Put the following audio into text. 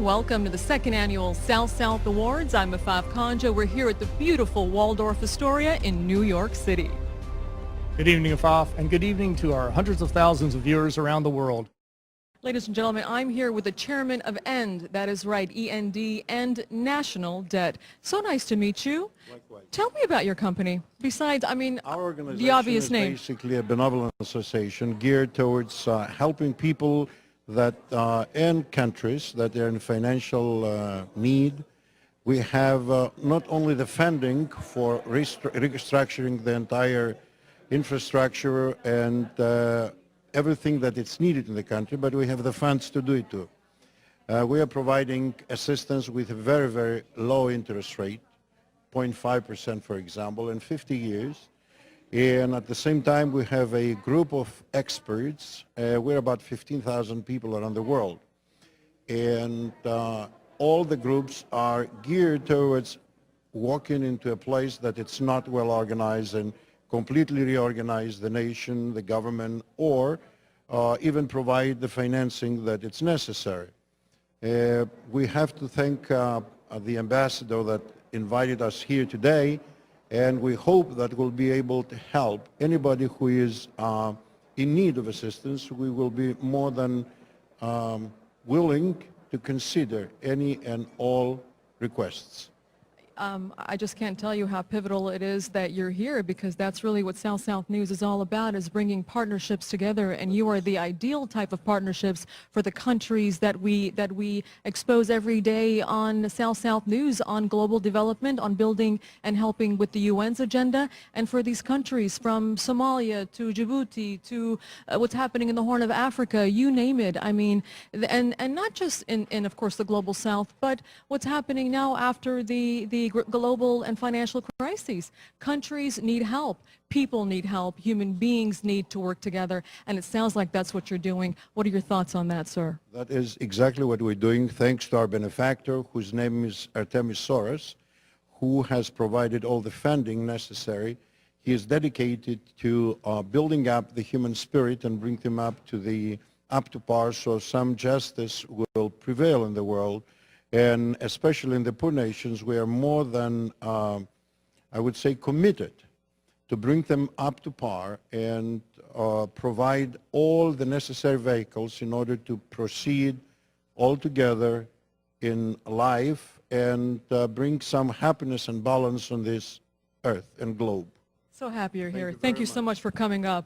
welcome to the second annual South-South Awards. I'm Afaf Kanja. We're here at the beautiful Waldorf Astoria in New York City. Good evening, Afaf, and good evening to our hundreds of thousands of viewers around the world. Ladies and gentlemen, I'm here with the chairman of E.N.D, that is right, E.N.D, and National Debt. So nice to meet you. Likewise. Tell me about your company. Besides, Our organization the obvious is name. basically a benevolent association geared towards helping people that in countries that are in financial need. We have not only the funding for restructuring the entire infrastructure and everything that is needed in the country, but we have the funds to do it too. We are providing assistance with a very, very low interest rate, 0.5% for example, in 50 years. And at the same time, we have a group of experts. We're about 15,000 people around the world. And all the groups are geared towards walking into a place that it's not well organized and completely reorganize the nation, the government, or even provide the financing that it's necessary. We have to thank the ambassador that invited us here today, and we hope that we'll be able to help anybody who is in need of assistance. We will be more than willing to consider any and all requests. I just can't tell you how pivotal it is that you're here, because that's really what South-South News is all about, is bringing partnerships together, and you are the ideal type of partnerships for the countries that we expose every day on South-South News, on global development, on building and helping with the UN's agenda, and for these countries from Somalia to Djibouti to what's happening in the Horn of Africa, you name it. I mean, and not just in of course the global South, but what's happening now after the global and financial crises. Countries need help. People need help. Human beings need to work together. And it sounds like that's what you're doing. What are your thoughts on that, sir? That is exactly what we're doing, thanks to our benefactor, whose name is A.ΣΩΡΡΑΣ, who has provided all the funding necessary. He is dedicated to building up the human spirit and bring them up to par, so some justice will prevail in the world. And especially in the poor nations, we are more than, I would say, committed to bring them up to par and provide all the necessary vehicles in order to proceed all together in life and bring some happiness and balance on this earth and globe. So happy you're here. Thank you so much for coming up.